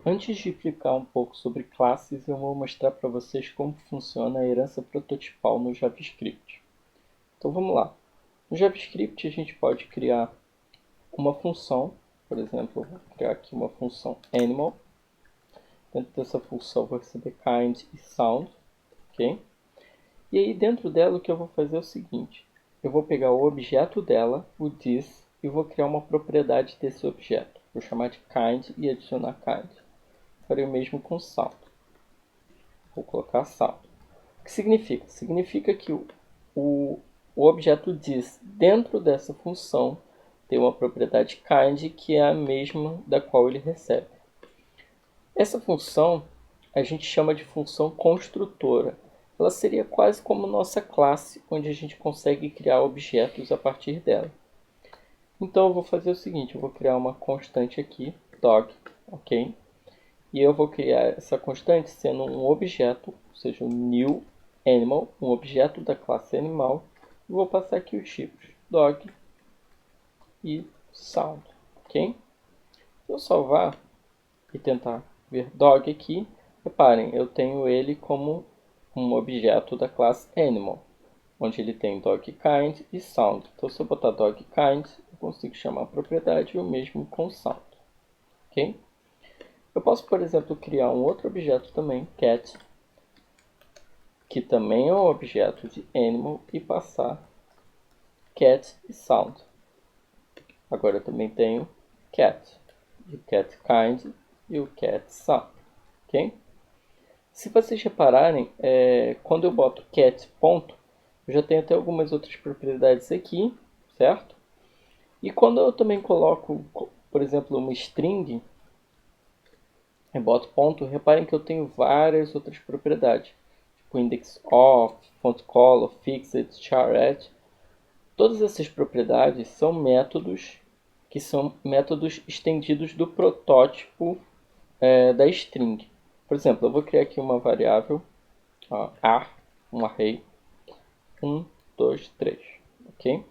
Antes de explicar um pouco sobre classes, eu vou mostrar para vocês como funciona a herança prototipal no JavaScript. Então vamos lá. No JavaScript a gente pode criar uma função, por exemplo, eu vou criar aqui uma função animal. Dentro dessa função eu vou receber kind e sound, ok? E aí dentro dela o que eu vou fazer é o seguinte, eu vou pegar o objeto dela, o this, e vou criar uma propriedade desse objeto. Vou chamar de kind e adicionar kind. Farei o mesmo com sound. Vou colocar sound. O que significa? Significa que o objeto this dentro dessa função tem uma propriedade kind que é a mesma da qual ele recebe. Essa função a gente chama de função construtora. Ela seria quase como nossa classe, onde a gente consegue criar objetos a partir dela. Então eu vou fazer o seguinte, eu vou criar uma constante aqui, dog, ok? E eu vou criar essa constante sendo um objeto, ou seja, um new animal, um objeto da classe animal. E vou passar aqui os tipos, dog e sound, ok? Se eu salvar e tentar ver dog aqui, reparem, eu tenho ele como um objeto da classe animal, onde ele tem dog kind e sound. Então se eu botar dog kind, eu consigo chamar a propriedade e o mesmo com sound, ok? Eu posso, por exemplo, criar um outro objeto também, cat, que também é um objeto de animal, e passar cat e sound. Agora eu também tenho cat, o cat kind e o cat sound, ok? Se vocês repararem, quando eu boto cat ponto, eu já tenho até algumas outras propriedades aqui, certo? E quando eu também coloco, por exemplo, uma string, eu boto ponto, reparem que eu tenho várias outras propriedades, tipo index of, font color, fixed, char@. Todas essas propriedades são métodos que são métodos estendidos do protótipo da string. Por exemplo, eu vou criar aqui uma variável ar, um array, 1, 2, 3, ok?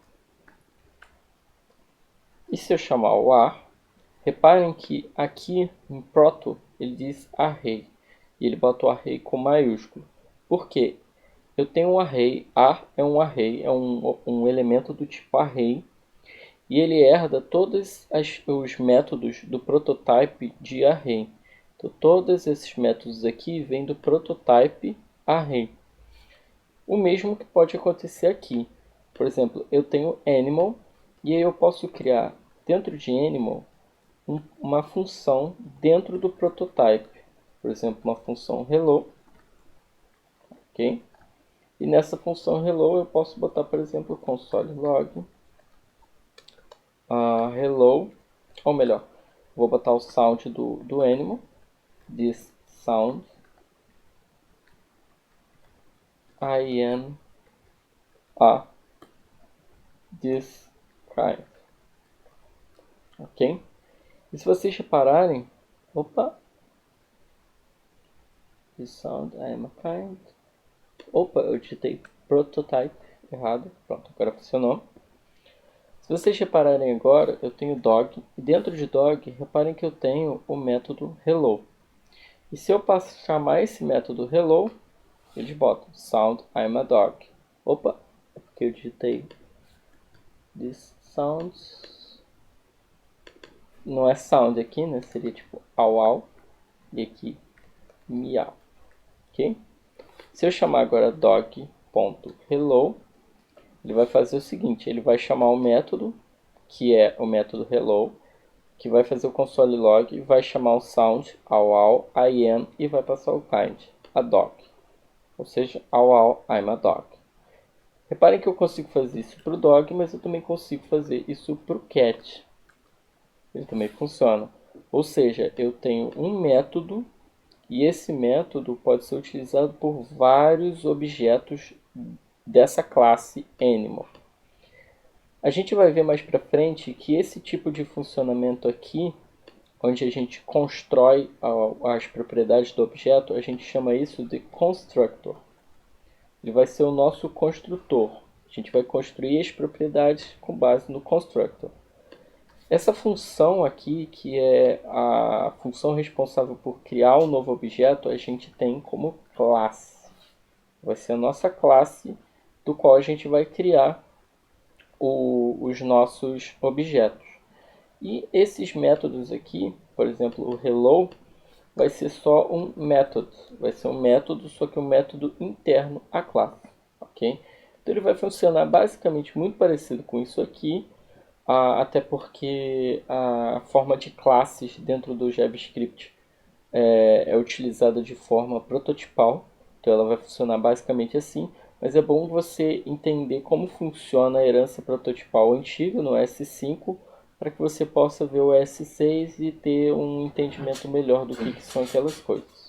E se eu chamar o ar, reparem que aqui em proto ele diz array, e ele bota o array com maiúsculo. Por quê? Eu tenho um array, ar é um elemento do tipo array, e ele herda todos os métodos do prototype de array. Então, todos esses métodos aqui vêm do prototype array. O mesmo que pode acontecer aqui. Por exemplo, eu tenho animal, e aí eu posso criar dentro de animal uma função dentro do prototype. Por exemplo, uma função hello, ok? E nessa função hello eu posso botar, por exemplo, console log hello, ou melhor, vou botar o sound do animal, this sound, I am this kind, ok? E se vocês repararem, opa, this sound, I am a kind, opa, eu digitei prototype errado, pronto, agora funcionou. Se vocês repararem agora, eu tenho dog, e dentro de dog, reparem que eu tenho o método hello. E se eu chamar esse método hello, eles botam sound I'm a dog. Opa, é porque eu digitei this sounds. Não é sound aqui, né? Seria tipo au au. E aqui miau. Ok? Se eu chamar agora dog.hello, ele vai fazer o seguinte, ele vai chamar o método, que é o método hello, que vai fazer o console log, vai chamar o sound au au I am e vai passar o kind, a dog. Ou seja, au au I'm a dog. Reparem que eu consigo fazer isso para o dog, mas eu também consigo fazer isso para o cat. Ele também funciona. Ou seja, eu tenho um método e esse método pode ser utilizado por vários objetos dessa classe animal. A gente vai ver mais para frente que esse tipo de funcionamento aqui, onde a gente constrói as propriedades do objeto, a gente chama isso de constructor. Ele vai ser o nosso construtor. A gente vai construir as propriedades com base no constructor. Essa função aqui, que é a função responsável por criar um novo objeto, a gente tem como classe. Vai ser a nossa classe do qual a gente vai criar os nossos objetos. E esses métodos aqui, por exemplo, o hello, vai ser só um método. Vai ser um método, só que um método interno à classe. Ok? Então ele vai funcionar basicamente muito parecido com isso aqui, até porque a forma de classes dentro do JavaScript é utilizada de forma prototipal, então ela vai funcionar basicamente assim, mas é bom você entender como funciona a herança prototipal antiga no S5 para que você possa ver o S6 e ter um entendimento melhor do que são aquelas coisas.